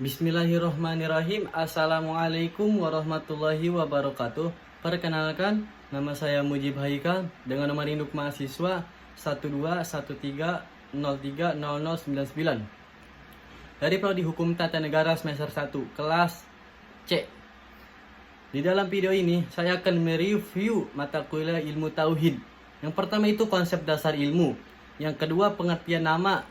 Bismillahirrahmanirrahim. Assalamualaikum warahmatullahi wabarakatuh. Perkenalkan, nama saya Mujib Haikal dengan nomor induk mahasiswa 12130300099 dari Prodi Hukum Tata Negara semester 1 kelas C. Di dalam video ini saya akan mereview mata kuliah ilmu tauhid. Yang pertama itu konsep dasar ilmu, yang kedua pengertian nama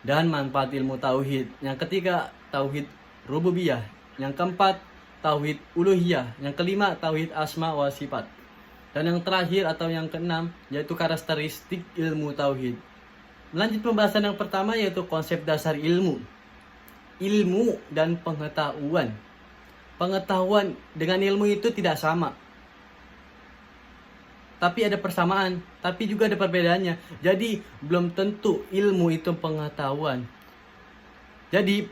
dan manfaat ilmu tauhid, yang ketiga tauhid rububiyah, yang keempat tauhid uluhiyah, yang kelima tauhid asma wa sifat, dan yang terakhir atau yang keenam yaitu karakteristik ilmu tauhid. Lanjut pembahasan yang pertama yaitu konsep dasar ilmu. Ilmu dan pengetahuan. Pengetahuan dengan ilmu itu tidak sama, tapi ada persamaan, tapi juga ada perbedaannya. Jadi belum tentu ilmu itu pengetahuan. Jadi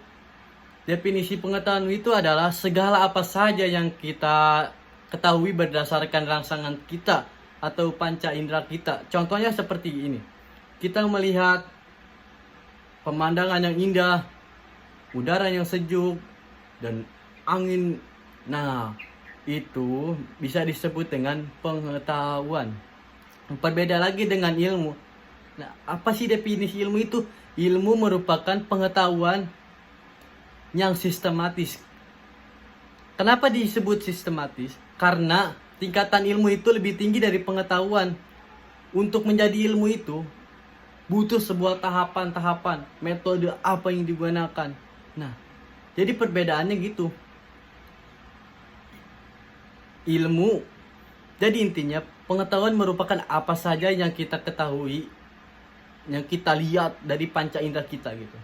definisi pengetahuan itu adalah segala apa saja yang kita ketahui berdasarkan rangsangan kita atau panca indera kita. Contohnya seperti ini. Kita melihat pemandangan yang indah, udara yang sejuk, dan angin. Nah, itu bisa disebut dengan pengetahuan. Berbeda lagi dengan ilmu. Nah, apa sih definisi ilmu itu? Ilmu merupakan pengetahuan yang sistematis. Kenapa disebut sistematis? Karena tingkatan ilmu itu lebih tinggi dari pengetahuan. Untuk menjadi ilmu itu butuh sebuah tahapan-tahapan, metode apa yang digunakan. Nah, jadi perbedaannya gitu. Ilmu, jadi intinya pengetahuan merupakan apa saja yang kita ketahui, yang kita lihat dari panca indera kita gitu.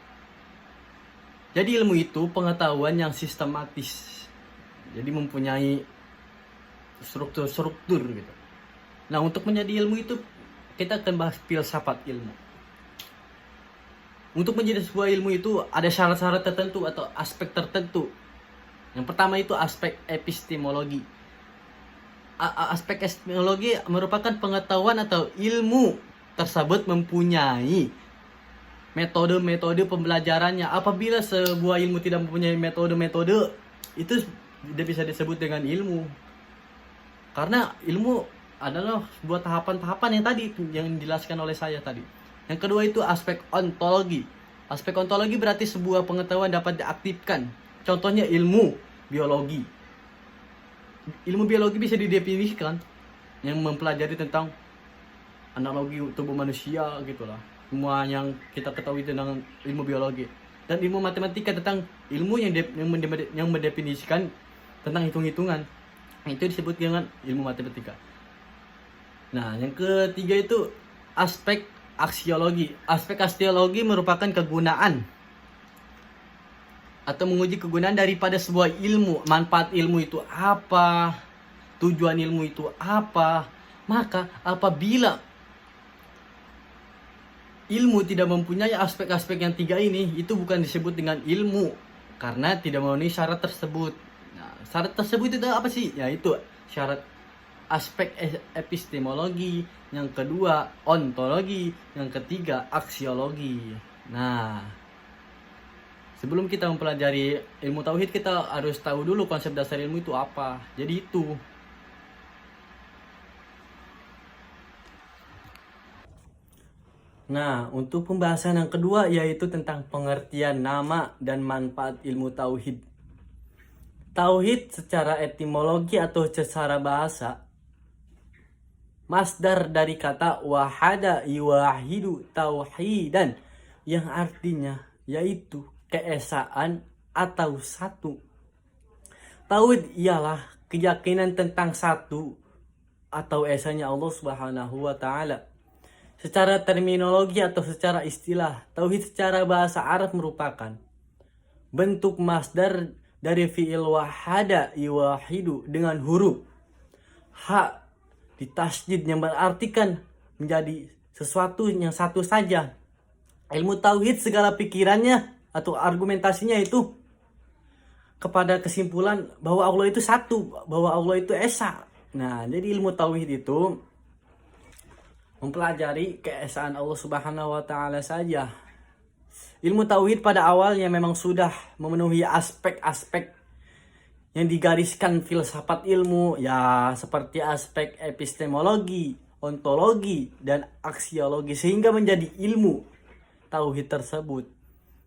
Jadi ilmu itu pengetahuan yang sistematis, jadi mempunyai struktur gitu. Nah, untuk menjadi ilmu itu kita akan bahas filsafat ilmu. Untuk menjadi sebuah ilmu itu ada syarat-syarat tertentu atau aspek tertentu. Yang pertama itu aspek epistemologi. Aspek epistemologi merupakan pengetahuan atau ilmu tersebut mempunyai metode-metode pembelajarannya. Apabila sebuah ilmu tidak mempunyai metode-metode, itu tidak bisa disebut dengan ilmu. Karena ilmu adalah sebuah tahapan-tahapan yang tadi yang dijelaskan oleh saya tadi. Yang kedua itu aspek ontologi. Aspek ontologi berarti sebuah pengetahuan dapat diaktifkan. Contohnya ilmu biologi. Ilmu biologi bisa didefinisikan yang mempelajari tentang analogi tubuh manusia gitulah. Semua yang kita ketahui tentang ilmu biologi. Dan ilmu matematika tentang ilmu yang mendefinisikan tentang hitung-hitungan. Itu disebut dengan ilmu matematika. Nah, yang ketiga itu aspek aksiologi. Aspek aksiologi merupakan kegunaan atau menguji kegunaan daripada sebuah ilmu. Manfaat ilmu itu apa? Tujuan ilmu itu apa? Maka apabila ilmu tidak mempunyai aspek-aspek yang tiga ini, itu bukan disebut dengan ilmu karena tidak memenuhi syarat tersebut. Nah, syarat tersebut itu apa sih? Yaitu syarat aspek epistemologi, yang kedua ontologi, yang ketiga aksiologi. Nah, sebelum kita mempelajari ilmu tauhid, kita harus tahu dulu konsep dasar ilmu itu apa. Jadi itu. Nah, untuk pembahasan yang kedua yaitu tentang pengertian nama dan manfaat ilmu tauhid. Tauhid secara etimologi atau secara bahasa, masdar dari kata wahada yuwahidu tauhidan, yang artinya yaitu keesaan atau satu. Tauhid ialah keyakinan tentang satu atau esanya Allah Subhanahu wa taala. Secara terminologi atau secara istilah, tauhid secara bahasa Arab merupakan bentuk masdar dari fi'il wahada yuwahidu dengan huruf ha ditasydid yang berartikan menjadi sesuatu yang satu saja. Ilmu tauhid segala pikirannya atau argumentasinya itu kepada kesimpulan bahwa Allah itu satu, bahwa Allah itu esa. Nah, jadi ilmu tauhid itu mempelajari keesaan Allah Subhanahu wa taala saja. Ilmu tauhid pada awalnya memang sudah memenuhi aspek-aspek yang digariskan filsafat ilmu, ya seperti aspek epistemologi, ontologi, dan aksiologi, sehingga menjadi ilmu tauhid tersebut.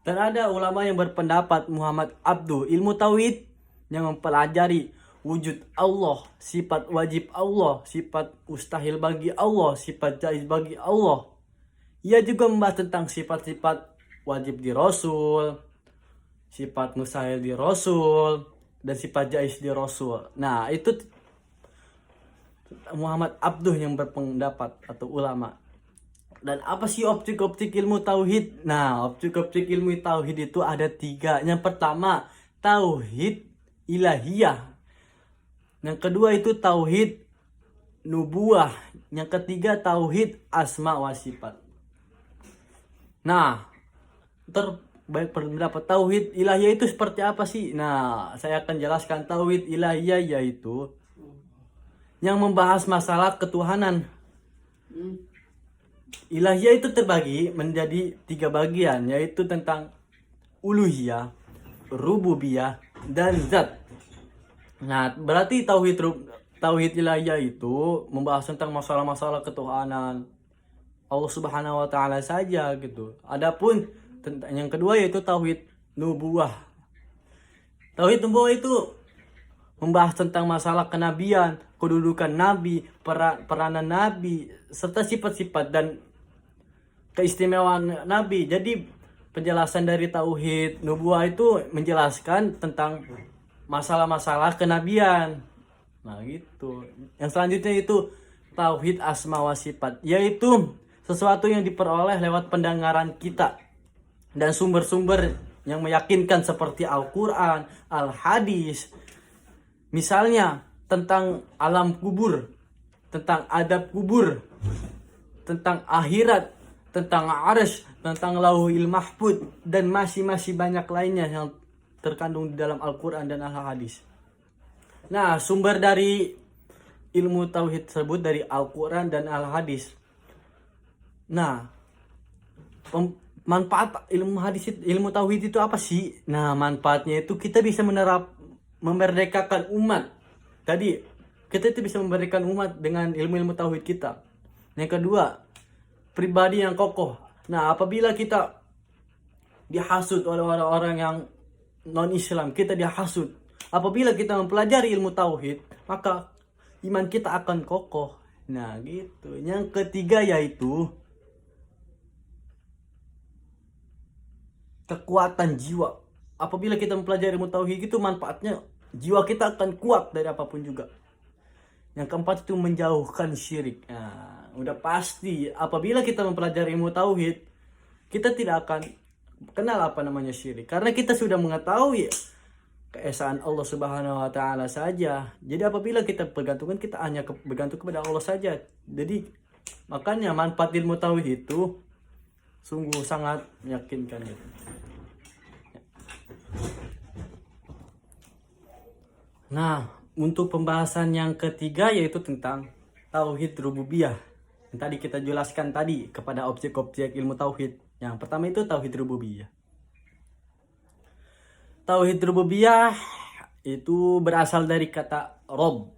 Dan ada ulama yang berpendapat Muhammad Abduh, ilmu tauhid yang mempelajari wujud Allah, sifat wajib Allah, sifat mustahil bagi Allah, sifat jaiz bagi Allah. Ia juga membahas tentang sifat-sifat wajib di Rasul, sifat mustahil di Rasul, dan sifat jaiz di Rasul. Nah, itu Muhammad Abduh yang berpendapat atau ulama. Dan apa sih optik-optik ilmu tauhid? Nah, optik-optik ilmu tauhid itu ada 3. Yang pertama, tauhid ilahiyah. Yang kedua itu tauhid nubuah. Yang ketiga tauhid asma wa sifat. Nah, terbaik pendapat tauhid ilahiyah itu seperti apa sih? Nah, saya akan jelaskan tauhid ilahiyah yaitu yang membahas masalah ketuhanan. Ilahiyah itu terbagi menjadi 3 bagian, yaitu tentang uluhiyah, rububiyah, dan zat. Nah, berarti tauhid ilahiyah itu membahas tentang masalah-masalah ketuhanan Allah Subhanahu wa taala saja gitu. Adapun yang kedua yaitu tauhid nubuah. Tauhid nubuah itu membahas tentang masalah kenabian, kedudukan nabi, peranan nabi, serta sifat-sifat dan keistimewaan nabi. Jadi penjelasan dari tauhid nubuah itu menjelaskan tentang masalah-masalah kenabian. Nah, gitu. Yang selanjutnya itu tauhid asma wa sifat, yaitu sesuatu yang diperoleh lewat pendengaran kita dan sumber-sumber yang meyakinkan seperti Al-Quran, Al-Hadis. Misalnya tentang alam kubur, tentang adab kubur, tentang akhirat, tentang arsy, tentang lauhil mahfuz, dan masih banyak lainnya yang terkandung di dalam Al-Quran dan Al-Hadis. Nah, sumber dari ilmu tauhid tersebut dari Al-Quran dan Al-Hadis. Nah, manfaat ilmu tauhid itu apa sih? Nah, manfaatnya itu kita bisa memerdekakan umat. Tadi kita itu bisa memerdekakan umat dengan ilmu-ilmu tauhid kita. Yang kedua, pribadi yang kokoh. Nah, apabila kita dihasut oleh orang-orang yang non-Islam, kita dihasut. Apabila kita mempelajari ilmu tauhid, maka iman kita akan kokoh. Nah, gitu. Yang ketiga yaitu kekuatan jiwa. Apabila kita mempelajari ilmu tauhid itu manfaatnya jiwa kita akan kuat dari apapun juga. Yang keempat itu menjauhkan syirik. Nah, udah pasti apabila kita mempelajari ilmu tauhid, kita tidak akan kenal apa namanya syirik karena kita sudah mengetahui keesaan Allah Subhanahu wa taala saja. Jadi apabila kita bergantungan, kita hanya bergantung kepada Allah saja. Jadi makanya manfaat ilmu tauhid itu sungguh sangat meyakinkan gitu. Nah, untuk pembahasan yang ketiga yaitu tentang tauhid rububiyah. Yang tadi kita jelaskan tadi kepada objek-objek ilmu tauhid. Yang pertama itu tauhid rububiyah. Tauhid rububiyah itu berasal dari kata rob.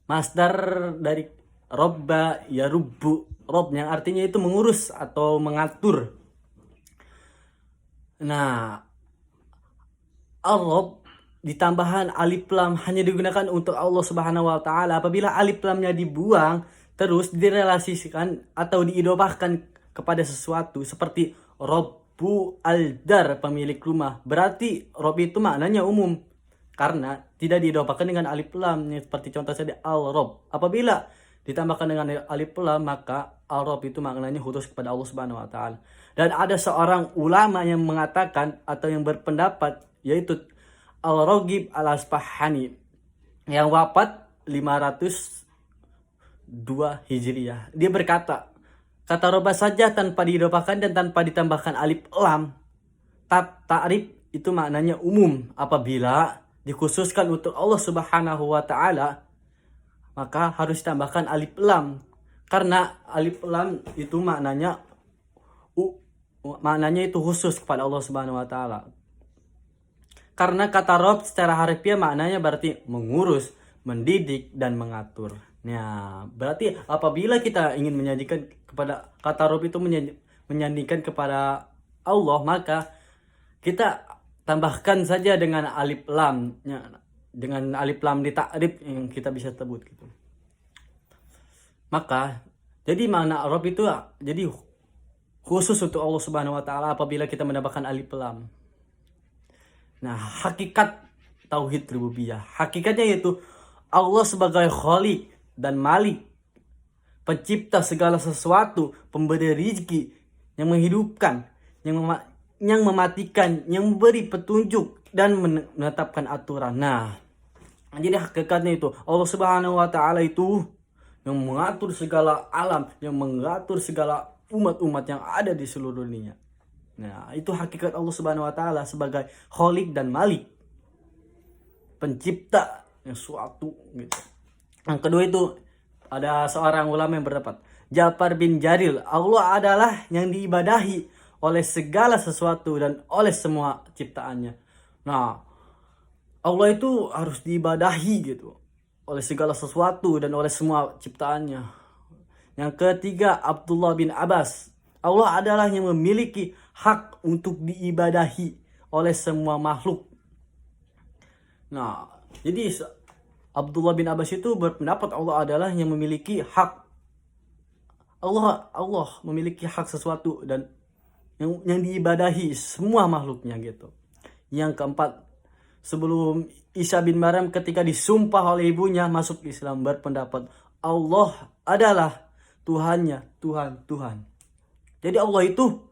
Masdar dari robba ya rubbu. Rob yang artinya itu mengurus atau mengatur. Nah, al-rob ditambahan alif lam hanya digunakan untuk Allah Subhanahu wa taala. Apabila alif lamnya dibuang terus direlasikan atau diidofahkan kepada sesuatu seperti Robbu al-dar, pemilik rumah. Berarti Rob itu maknanya umum karena tidak diidofahkan dengan alif lam seperti contoh saja al-rob. Apabila ditambahkan dengan alif lam maka al-rob itu maknanya khusus kepada Allah Subhanahu wa taala. Dan ada seorang ulama yang mengatakan atau yang berpendapat yaitu Al-Raghib Al-Asfahani yang wafat 502 Hijriah. Dia berkata, kata roba saja tanpa diidofahkan dan tanpa ditambahkan alif lam, ta'rif itu maknanya umum. Apabila dikhususkan untuk Allah Subhanahu wa taala, maka harus ditambahkan alif lam. Karena alif lam itu maknanya maknanya itu khusus kepada Allah Subhanahu wa taala. Karena kata Rob secara harfiah maknanya berarti mengurus, mendidik, dan mengatur. Nah, berarti apabila kita ingin menyanyikan kepada kata Rob itu menyanyikan kepada Allah, maka kita tambahkan saja dengan alif lam, dengan alif lam di ta'rif yang kita bisa sebut gitu. Maka jadi makna Rob itu jadi khusus untuk Allah Subhanahu wa taala apabila kita menambahkan alif lam. Nah, hakikat tauhid rububiyah, hakikatnya yaitu Allah sebagai Khalik dan Malik, pencipta segala sesuatu, pemberi rezeki, yang menghidupkan, yang mematikan, yang memberi petunjuk dan menetapkan aturan. Nah, jadi hakikatnya itu Allah Subhanahu wa taala itu yang mengatur segala alam, yang mengatur segala umat-umat yang ada di seluruh dunia. Nah, itu hakikat Allah Subhanahu wa taala sebagai Khalik dan Malik, pencipta yang suatu gitu. Yang kedua itu ada seorang ulama yang berpendapat, Ja'far bin Jarir, Allah adalah yang diibadahi oleh segala sesuatu dan oleh semua ciptaannya. Nah, Allah itu harus diibadahi gitu oleh segala sesuatu dan oleh semua ciptaannya. Yang ketiga, Abdullah bin Abbas, Allah adalah yang memiliki hak untuk diibadahi oleh semua makhluk. Nah, jadi Abdullah bin Abbas itu berpendapat Allah adalah yang memiliki hak. Allah memiliki hak sesuatu dan yang diibadahi semua makhluknya gitu. Yang keempat, sebelum Isa bin Maryam ketika disumpah oleh ibunya masuk Islam, berpendapat Allah adalah Tuhannya, Tuhan. Jadi Allah itu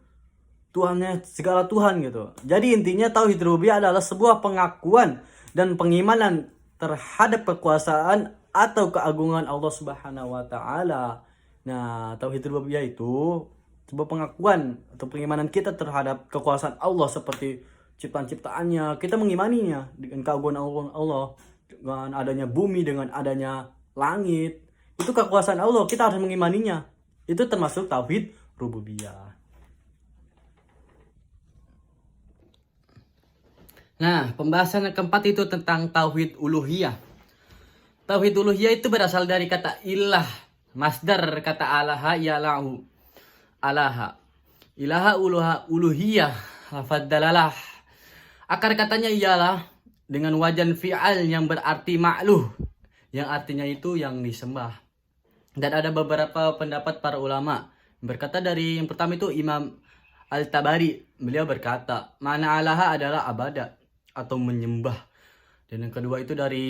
Tuhannya segala Tuhan gitu. Jadi intinya tauhid rububiyah adalah sebuah pengakuan dan pengimanan terhadap kekuasaan atau keagungan Allah Subhanahu wa taala. Nah, tauhid rububiyah itu sebuah pengakuan atau pengimanan kita terhadap kekuasaan Allah seperti ciptaan-ciptaannya. Kita mengimaninya dengan keagungan Allah, dengan adanya bumi, dengan adanya langit. Itu kekuasaan Allah, kita harus mengimaninya. Itu termasuk tauhid rububiyah. Nah, pembahasan yang keempat itu tentang tauhid uluhiyah. Tauhid uluhiyah itu berasal dari kata ilah, masdar kata alaha yalahu. Alaha. Ilaha uluhiyah, lafadz dalalah. Akar katanya ialah dengan wajan fi'al yang berarti ma'luh, yang artinya itu yang disembah. Dan ada beberapa pendapat para ulama. Berkata dari yang pertama itu Imam Al-Tabari, beliau berkata, makna alaha adalah abadah atau menyembah. Dan yang kedua itu dari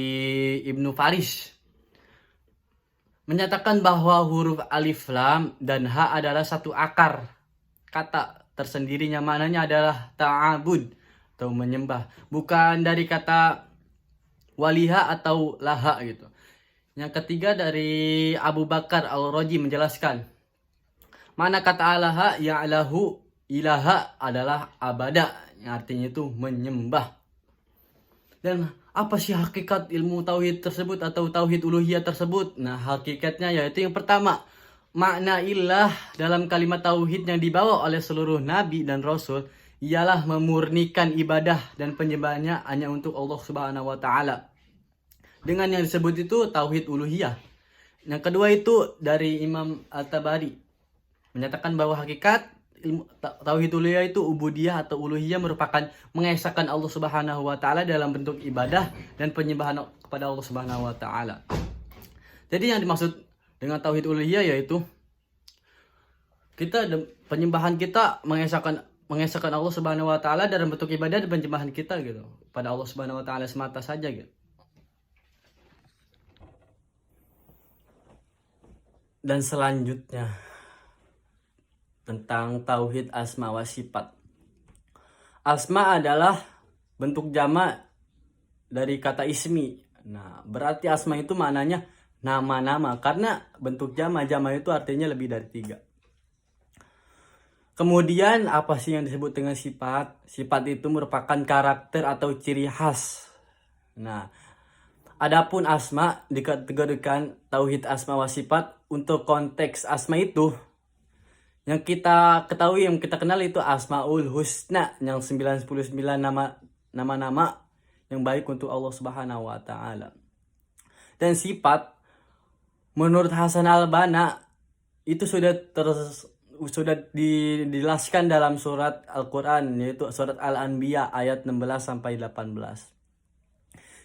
Ibnu Faris, menyatakan bahwa huruf alif lam dan ha adalah satu akar kata tersendirinya, maknanya adalah ta'abud atau menyembah, bukan dari kata waliha atau laha gitu. Yang ketiga dari Abu Bakar Al-Raji menjelaskan, mana kata alaha ya'lahu ilaha adalah abada, yang artinya itu menyembah. Dan apa sih hakikat ilmu tauhid tersebut atau tauhid uluhiyah tersebut? Nah, hakikatnya yaitu yang pertama, makna ilah dalam kalimat tauhid yang dibawa oleh seluruh nabi dan rasul ialah memurnikan ibadah dan penyembahannya hanya untuk Allah Subhanahu wa taala. Dengan yang disebut itu tauhid uluhiyah. Yang kedua itu dari Imam At-Tabari, menyatakan bahwa hakikat ilmu tauhid uluhiyah itu ubudiyah atau uluhiyah merupakan mengesahkan Allah Subhanahu wa taala dalam bentuk ibadah dan penyembahan kepada Allah Subhanahu wa taala. Jadi yang dimaksud dengan tauhid uluhiyah yaitu penyembahan kita mengesahkan Allah Subhanahu wa taala dalam bentuk ibadah dan penyembahan kita gitu pada Allah Subhanahu wa taala semata saja gitu. Dan selanjutnya tentang tauhid asma wa sifat. Asma adalah bentuk jamak dari kata ismi. Nah, berarti asma itu maknanya nama-nama, karena bentuk jamak itu artinya lebih dari 3. Kemudian apa sih yang disebut dengan sifat? Sifat itu merupakan karakter atau ciri khas. Nah, adapun asma dikategorikan tauhid asma wa sifat. Untuk konteks asma itu Yang kita ketahui, yang kita kenal itu Asmaul Husna, yang 99 nama-nama yang baik untuk Allah Subhanahu wa taala. Dan sifat menurut Hasan al-Banna itu sudah dijelaskan dalam surat Al-Qur'an, yaitu surat Al-Anbiya ayat 16 sampai 18.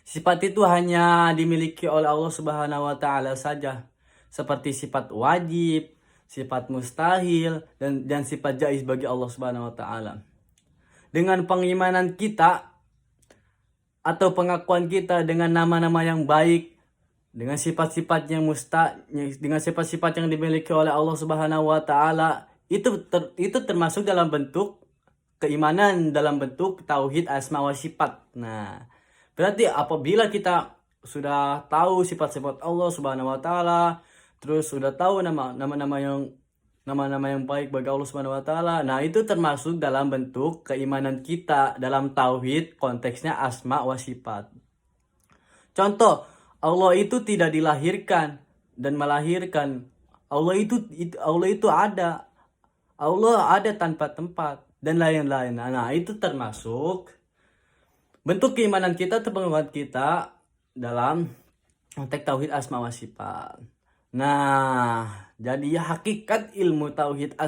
Sifat itu hanya dimiliki oleh Allah Subhanahu wa taala saja, seperti sifat wajib, sifat mustahil, dan sifat jaiz bagi Allah Subhanahu wa taala. Dengan pengimanan kita atau pengakuan kita dengan nama-nama yang baik, dengan sifat-sifat dengan sifat-sifat yang dimiliki oleh Allah Subhanahu wa taala, itu termasuk dalam bentuk keimanan, dalam bentuk tauhid asma wa sifat. Nah, berarti apabila kita sudah tahu sifat-sifat Allah Subhanahu wa taala, terus sudah tahu nama-nama yang baik bagi Allah Subhanahu wa taala, nah itu termasuk dalam bentuk keimanan kita dalam tauhid, konteksnya asma wa sifat. Contoh, Allah itu tidak dilahirkan dan melahirkan. Allah itu ada. Allah ada tanpa tempat dan lain-lain. Nah, itu termasuk bentuk keimanan kita atau pengakuan kita dalam konteks tauhid asma wa sifat. Nah, jadi hakikat ilmu tauhid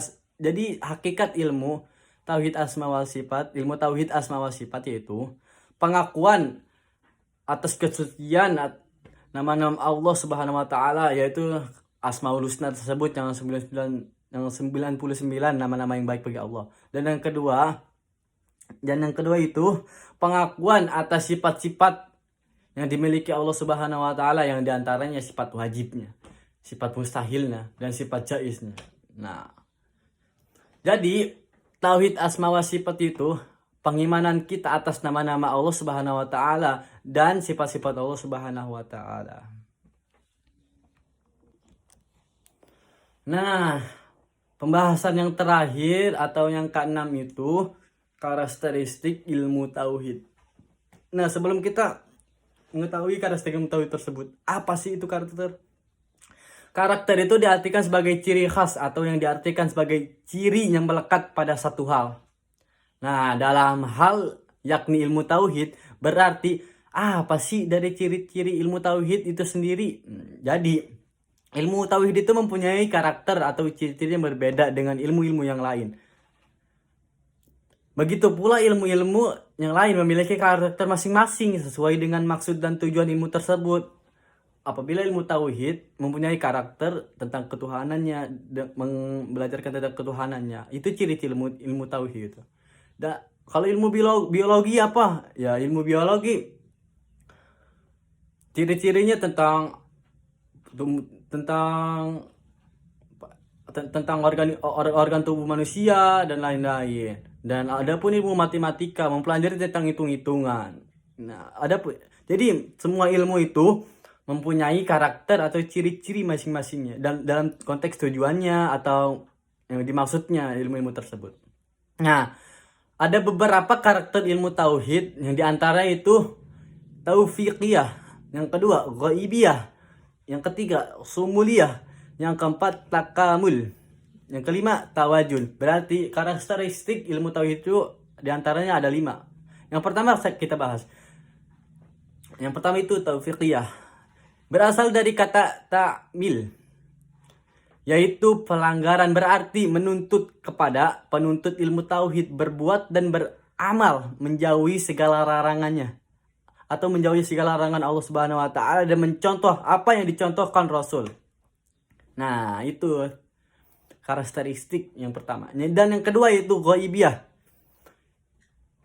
ilmu tauhid asma wa sifat, ilmu tauhid asma wa sifat yaitu pengakuan atas kesucian nama-nama Allah Subhanahu wa taala, yaitu Asmaul Husna tersebut yang 99 nama-nama yang baik bagi Allah. Dan yang kedua itu pengakuan atas sifat-sifat yang dimiliki Allah Subhanahu wa taala, yang diantaranya sifat wajibnya, sifat mustahilnya, dan sifat jaiznya. Nah, jadi tauhid asma wa sifat itu pengimanan kita atas nama-nama Allah Subhanahu wa taala dan sifat-sifat Allah Subhanahu wa taala. Nah, pembahasan yang terakhir atau yang keenam itu karakteristik ilmu tauhid. Nah, sebelum kita mengetahui karakteristik ilmu tauhid tersebut, apa sih itu karakter? Karakter itu diartikan sebagai ciri khas atau yang diartikan sebagai ciri yang melekat pada satu hal. Nah, dalam hal yakni ilmu tauhid, berarti apa sih dari ciri-ciri ilmu tauhid itu sendiri? Jadi, ilmu tauhid itu mempunyai karakter atau ciri-ciri yang berbeda dengan ilmu-ilmu yang lain. Begitu pula ilmu-ilmu yang lain memiliki karakter masing-masing sesuai dengan maksud dan tujuan ilmu tersebut. Apabila ilmu tauhid mempunyai karakter tentang ketuhanannya, belajarkan tentang ketuhanannya, itu ciri-ciri ilmu tauhid itu. Kalau ilmu biologi apa? Ya, ilmu biologi ciri-cirinya tentang organ tubuh manusia dan lain-lain. Dan adapun ilmu matematika mempelajari tentang hitung-hitungan. Nah, jadi semua ilmu itu mempunyai karakter atau ciri-ciri masing-masingnya dan dalam konteks tujuannya atau yang dimaksudnya ilmu-ilmu tersebut. Nah, ada beberapa karakter ilmu tauhid, yang diantara itu taufiqiyah, yang kedua ghaibiyah, yang ketiga sumuliyah, yang keempat takamul, yang kelima tawajul. Berarti karakteristik ilmu tauhid itu diantaranya ada 5. Yang pertama kita bahas. Yang pertama itu taufiqiyah, berasal dari kata ta'mil, yaitu pelanggaran, berarti menuntut kepada penuntut ilmu tauhid berbuat dan beramal menjauhi segala larangannya atau menjauhi segala larangan Allah Subhanahu wa taala dan mencontoh apa yang dicontohkan Rasul. Nah, itu karakteristik yang pertama. Dan yang kedua itu ghaibiyah.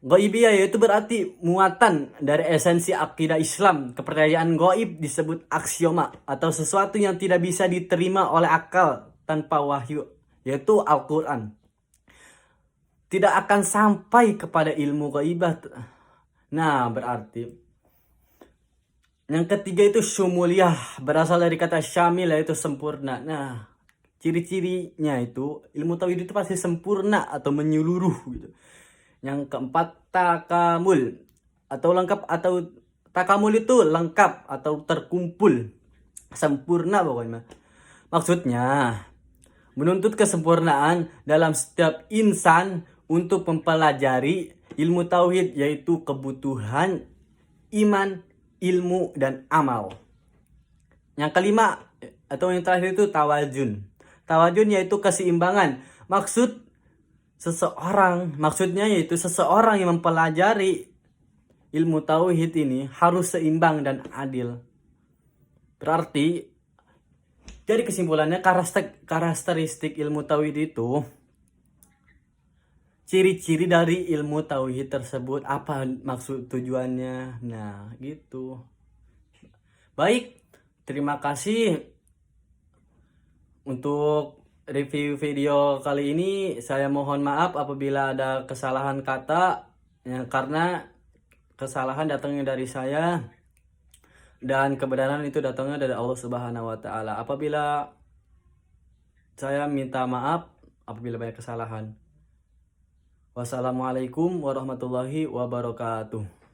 Ghaibiyah yaitu berarti muatan dari esensi akidah Islam. Kepercayaan gaib disebut aksioma atau sesuatu yang tidak bisa diterima oleh akal tanpa wahyu, yaitu Al-Quran. Tidak akan sampai kepada ilmu ghaibah. Nah, berarti yang ketiga itu syumuliyah, berasal dari kata syamil, yaitu sempurna. Nah, ciri-cirinya itu ilmu tauhid itu pasti sempurna atau menyeluruh gitu. Yang keempat takamul atau lengkap, atau takamul itu lengkap atau terkumpul, sempurna pokoknya. Maksudnya menuntut kesempurnaan dalam setiap insan untuk mempelajari ilmu tauhid, yaitu kebutuhan iman, ilmu, dan amal. Yang kelima atau yang terakhir itu tawazun. Tawazun yaitu keseimbangan. Maksudnya yaitu seseorang yang mempelajari ilmu tauhid ini harus seimbang dan adil. Berarti jadi kesimpulannya karakteristik ilmu tauhid itu, ciri-ciri dari ilmu tauhid tersebut, apa maksud tujuannya. Nah, gitu. Baik, terima kasih untuk review video kali ini. Saya mohon maaf apabila ada kesalahan kata, ya, karena kesalahan datangnya dari saya dan kebenaran itu datangnya dari Allah Subhanahu wa taala. Apabila saya minta maaf apabila banyak kesalahan. Wassalamualaikum warahmatullahi wabarakatuh.